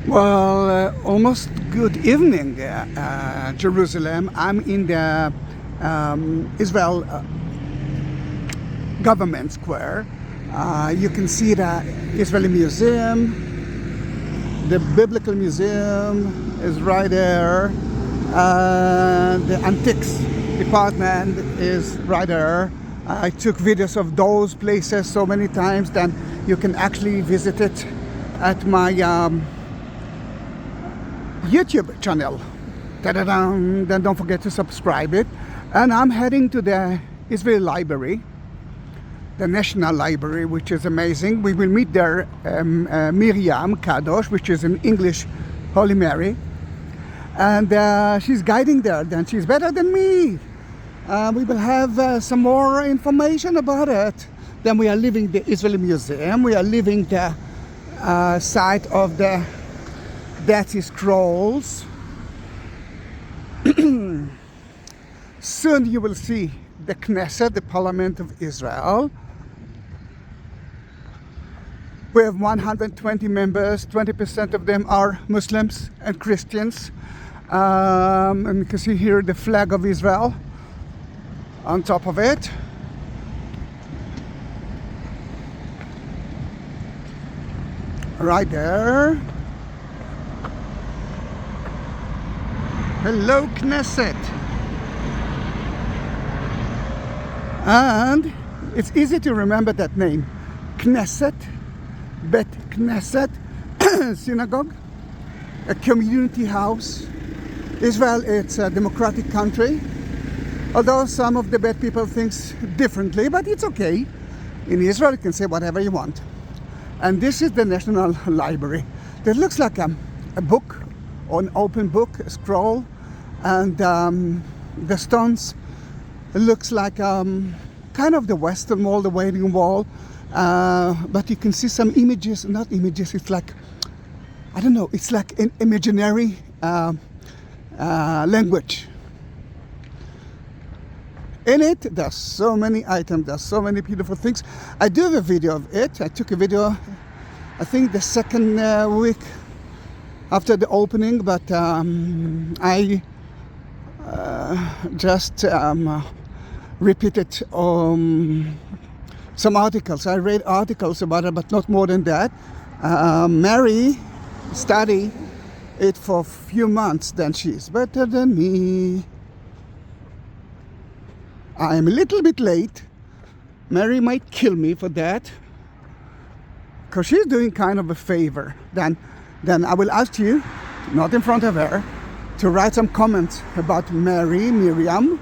Well, almost good evening, Jerusalem. I'm in the Israel government square. You can see the Israeli Museum, the Biblical Museum is right there. The Antiques department is right there. I took videos of those places so many times that you can actually visit it at my YouTube channel. Ta-da-dum. Then don't forget to subscribe it. And I'm heading to the Israeli Library, the National Library, which is amazing. We will meet there Myriam Kadouch, which is in English Holy Mary. And she's guiding there, then she's better than me. We will have some more information about it. Then we are leaving the Israeli Museum. We are leaving the site of the Dead Sea Scrolls. Soon you will see the Knesset, the Parliament of Israel. We have 120 members, 20% of them are Muslims and Christians. And you can see here the flag of Israel on top of it. Right there. Hello, Knesset. And it's easy to remember that name. Knesset, Bet Knesset, Synagogue, a community house. Israel, it's a democratic country. Although some of the bad people think differently, but it's okay. In Israel, you can say whatever you want. And this is the National Library. That looks like a book, or an open book, a scroll. And the stones looks like kind of the Western Wall, the Wailing Wall. But you can see some images, not images, it's like, I don't know, it's like an imaginary language. In it, there's so many items, there's so many beautiful things. I do have a video of it. I took a video, I think the second week after the opening, but I just repeated some articles. I read articles about it, but not more than that. Mary studied it for a few months, then she's better than me. I'm a little bit late. Mary might kill me for that, because she's doing kind of a favor. Then I will ask you, not in front of her, to write some comments about Miriam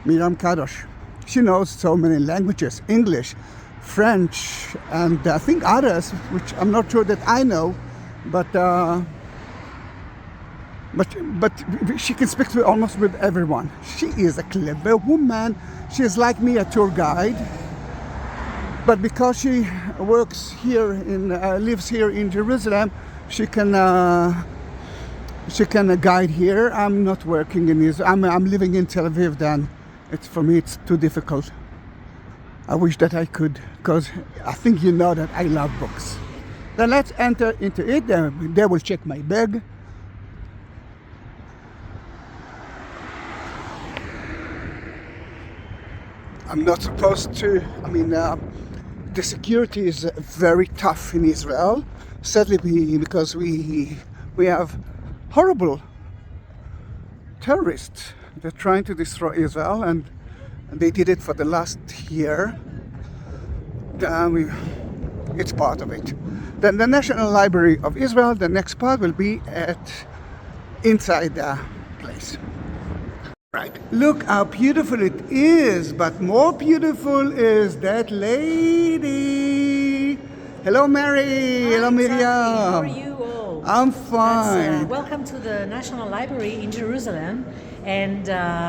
Kadouch. She knows so many languages, English, French, and I think others, which I'm not sure that I know, but she can speak to almost with everyone. She is a clever woman. She is like me, a tour guide. But because she works here lives here in Jerusalem, she can guide here. I'm not working in Israel. I'm living in Tel Aviv. Then for me it's too difficult. I wish that I could, because I think you know that I love books. Then let's enter into it. They will check my bag. I'm not supposed to, the security is very tough in Israel, sadly because we have horrible terrorists. They're trying to destroy Israel, and they did it for the last year. It's part of it. Then the National Library of Israel, the next part will be inside the place. Right, look how beautiful it is, but more beautiful is that lady. Hello, Mary. Hi, hello, Miriam. How are you all? I'm fine. Welcome to the National Library in Jerusalem. And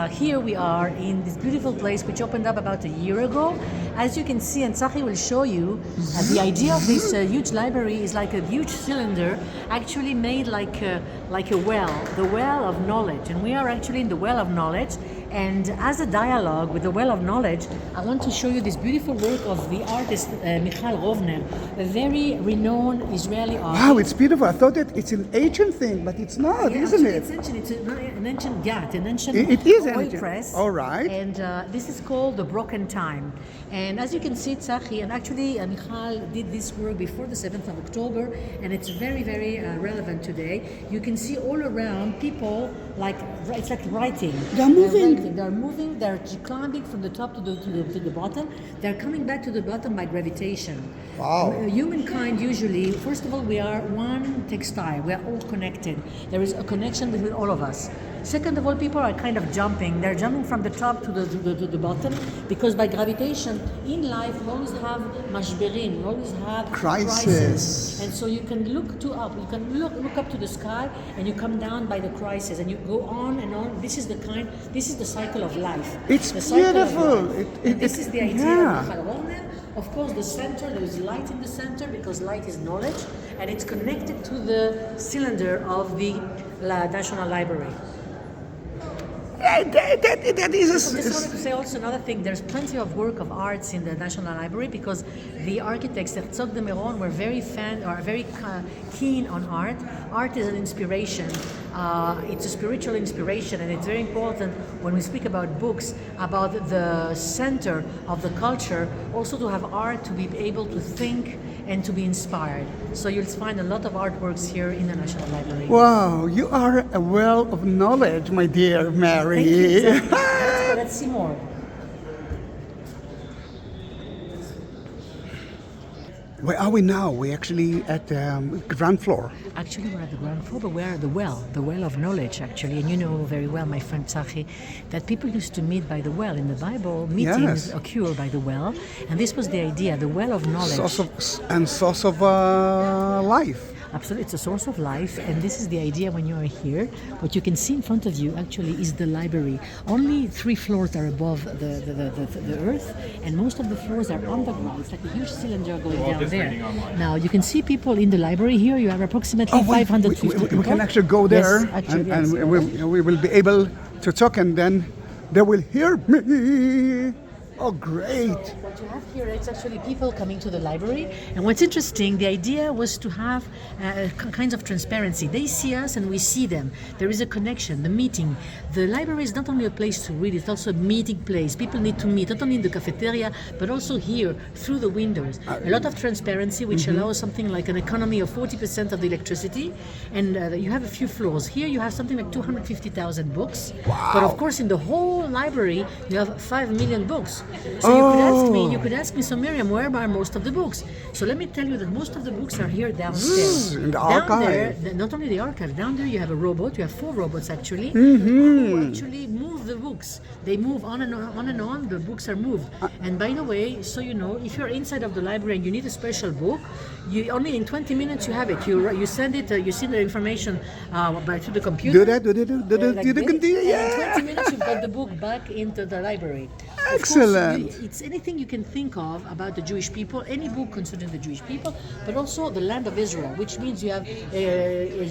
here we are in this beautiful place which opened up about a year ago. As you can see, and Zahi will show you, the idea of this huge library is like a huge cylinder actually made like a well, the well of knowledge. And we are actually in the well of knowledge. And as a dialogue with the well of knowledge, I want to show you this beautiful work of the artist Michal Rovner, a very renowned Israeli artist. Wow, it's beautiful. I thought that it's an ancient thing, but it's not, isn't it? It's ancient. It's an ancient gat, an ancient It is oil ancient. press. All right. And this is called The Broken Time. And as you can see, Zahi, and actually Michal did this work before the 7th of October, and it's very, very relevant today. You can see all around people, it's like writing. They're moving. They're moving. They're climbing from the top to the bottom. They're coming back to the bottom by gravitation. Wow. Humankind usually, first of all, we are one textile. We are all connected. There is a connection between all of us. Second of all, people are kind of jumping. They're jumping from the top to the bottom because by gravitation, in life, we always have mashberim. We always have crisis. And so you can look up. You can look up to the sky, and you come down by the crisis, and you go on and on. This is the cycle of life. It's the cycle beautiful. This is the idea of Michal Rovner. Of course, the center, there is light in the center because light is knowledge, and it's connected to the cylinder of the National Library. That is I just wanted to say also another thing. There's plenty of work of arts in the National Library because the architects Herzog de Meuron were very keen on art. Art is an inspiration. It's a spiritual inspiration, and it's very important when we speak about books, about the center of the culture, also to have art to be able to think and to be inspired. So you'll find a lot of artworks here in the National Library. Wow, you are a well of knowledge, my dear Mary. Thank you. Let's see more. Where are we now? We're actually at the ground floor. Actually, we're at the ground floor, but we're at the well of knowledge, actually. And you know very well, my friend Zahi, that people used to meet by the well. In the Bible, meetings occur by the well. And this was the idea, the well of knowledge. Source of life. Absolutely, it's a source of life, and this is the idea when you are here. What you can see in front of you actually is the library. Only 3 floors are above the earth, and most of the floors are underground. It's like a huge cylinder going down there. Now you can see people in the library here. You have approximately 550 people. We can actually go there, Yes, we will be able to talk, and then they will hear me. Oh, great. So what you have here is actually people coming to the library. And what's interesting, the idea was to have kinds of transparency. They see us and we see them. There is a connection, the meeting. The library is not only a place to read, it's also a meeting place. People need to meet, not only in the cafeteria, but also here, through the windows. A lot of transparency, which allows something like an economy of 40% of the electricity. And you have a few floors. Here you have something like 250,000 books. Wow. But of course, in the whole library, you have 5 million books. So you could ask me, so Miriam, where are most of the books? So let me tell you that most of the books are here downstairs. In the down archive. there, not only the archive, down there you have a robot, you have 4 robots actually, who actually move the books. They move on and on, the books are moved. And by the way, so you know, if you're inside of the library and you need a special book, you only in 20 minutes you have it. You send it, you send the information to the computer. Do that. And in 20 minutes you've got the book back into the library. Excellent. Of course, it's anything you can think of about the Jewish people, any book concerning the Jewish people, but also the land of Israel, which means you have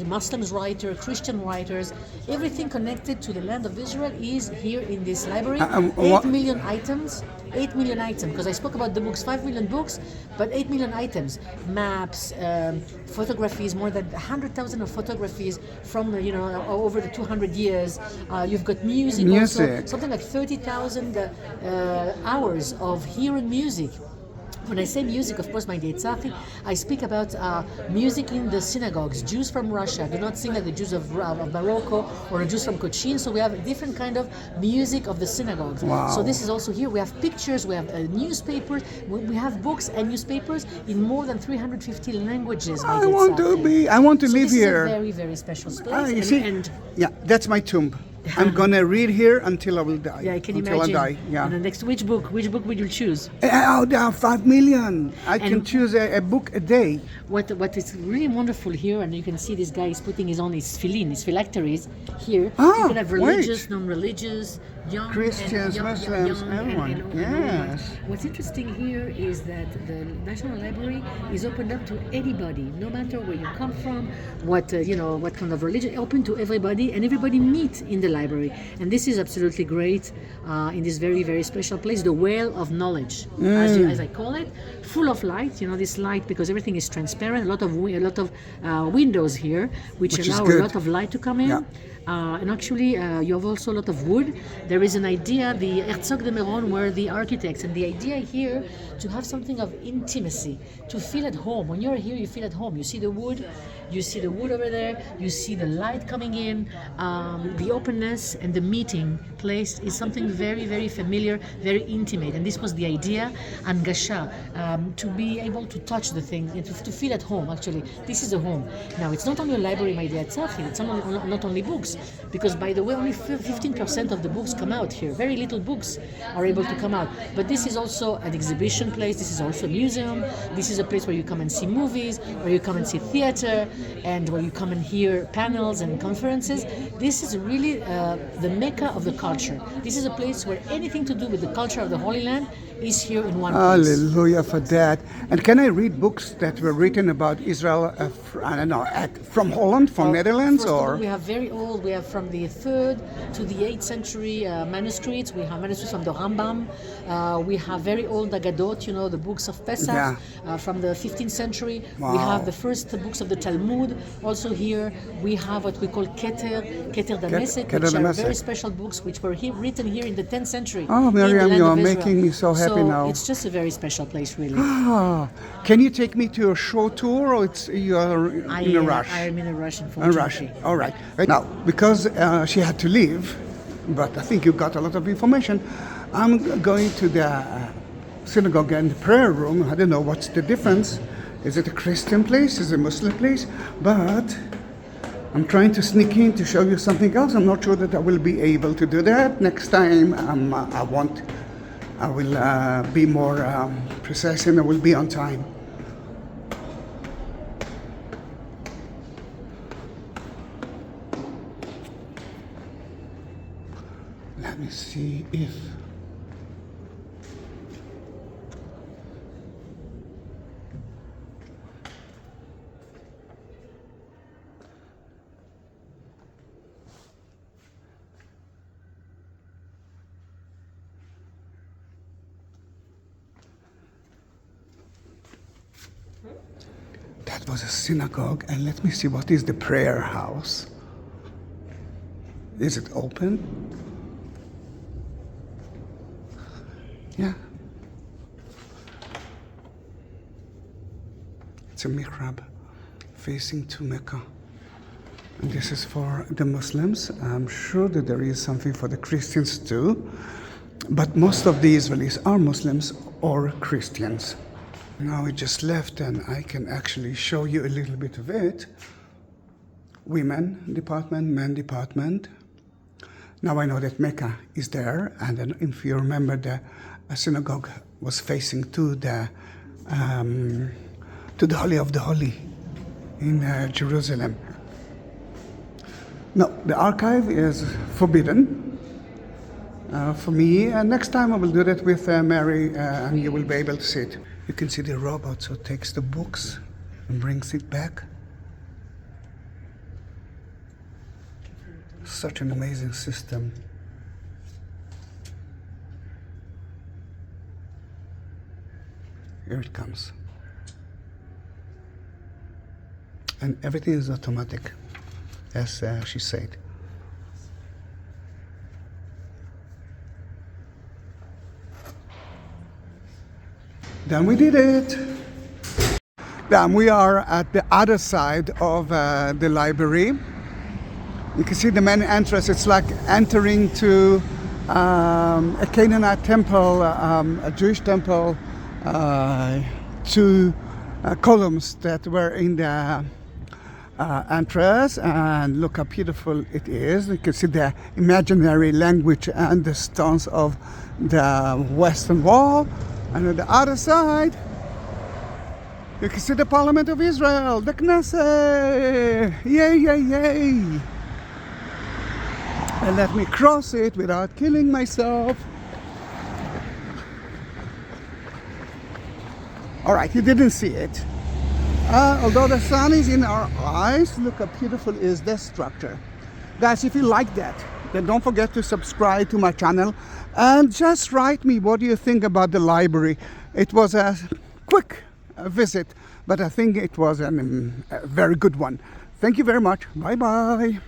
Muslims writers, Christian writers, everything connected to the land of Israel is here in this library. 8 million items, because I spoke about the books, 5 million books, but 8 million items, maps, photographies, more than 100,000 of photographies from over the 200 years. You've got music. Also, something like 30,000 hours of hearing music. When I say music, of course, my dear Zahi, I speak about music in the synagogues. Jews from Russia do not sing like the Jews of Morocco or the Jews from Cochin, so we have a different kind of music of the synagogues. Wow. So this is also here. We have pictures, we have newspapers, we have books and newspapers in more than 350 languages. I want to live here. This is a very, very special place. Yeah, that's my tomb. I'm gonna read here until I will die. Yeah, I can until imagine. I die. Yeah. And the next, which book would you choose? Oh, there are 5 million. I can choose a book a day. What is really wonderful here, and you can see this guy is putting his phylacteries here. You can have religious, non-religious. young Christians, Muslims, everyone. Yes. What's interesting here is that the National Library is opened up to anybody, no matter where you come from, what what kind of religion, open to everybody, and everybody meet in the library. And this is absolutely great in this very, very special place, the well of knowledge, as I call it, full of light. This light, because everything is transparent, a lot of windows here, which allow a lot of light to come in. Yeah. And actually, you have also a lot of wood. There is an idea, the Herzog de Meuron were the architects, and the idea here to have something of intimacy, to feel at home. When you're here, you feel at home. You see the wood over there, you see the light coming in, the openness and the meeting place is something very, very familiar, very intimate. And this was the idea, Angasha, to be able to touch the thing, and to feel at home, actually. This is a home. Now, it's not only a library, my dear Zahi, it's not only books, because, by the way, only 15% of the books come out here. Very little books are able to come out. But this is also an exhibition place, this is also a museum, this is a place where you come and see movies, where you come and see theater, and where you come and hear panels and conferences. This is really the mecca of the culture. This is a place where anything to do with the culture of the Holy Land is here in one place. Hallelujah for that. And can I read books that were written about Israel, from Holland, from Netherlands, First of all, or? we have very old, we have from the 3rd to the 8th century manuscripts. We have manuscripts from the Rambam. We have very old Agadot, the books of Pesach, from the 15th century. Wow. We have the first books of the Talmud also here. We have what we call Keter Dameset, which are very special books which were written here in the 10th century. Oh, Miriam, you are making me so happy now. It's just a very special place, really. Can you take me to a short tour, or you are in a rush? I am in a rush, unfortunately. All right. Now, because she had to leave, but I think you got a lot of information, I'm going to the synagogue and the prayer room. I don't know what's the difference. Is it a Christian place? Is it a Muslim place? But I'm trying to sneak in to show you something else. I'm not sure that I will be able to do that. Next time, I will be more precise, and I will be on time. Let me see if... That was a synagogue, and let me see, what is the prayer house? Is it open? Yeah. It's a mihrab facing to Mecca. And this is for the Muslims. I'm sure that there is something for the Christians too, but most of the Israelis are Muslims or Christians. Now we just left, and I can actually show you a little bit of it. Women department, men department. Now I know that Mecca is there, and then if you remember, the synagogue was facing to the Holy of the Holy in Jerusalem. No, the archive is forbidden for me. Next time I will do that with Mary, and you will be able to see it. You can see the robot, so takes the books and brings it back. Such an amazing system. Here it comes. And everything is automatic, as she said. Then we did it. Then we are at the other side of the library. You can see the main entrance. It's like entering to a Canaanite temple, a Jewish temple, two columns that were in the entrance, and look how beautiful it is. You can see the imaginary language and the stones of the Western Wall. And on the other side, you can see the Parliament of Israel, the Knesset. Yay, yay, yay. And let me cross it without killing myself. Alright, you didn't see it. Although the sun is in our eyes, look how beautiful is this structure. Guys, if you like that, then don't forget to subscribe to my channel and just write me what do you think about the library. It was a quick visit, but I think it was a very good one. Thank you very much. Bye bye.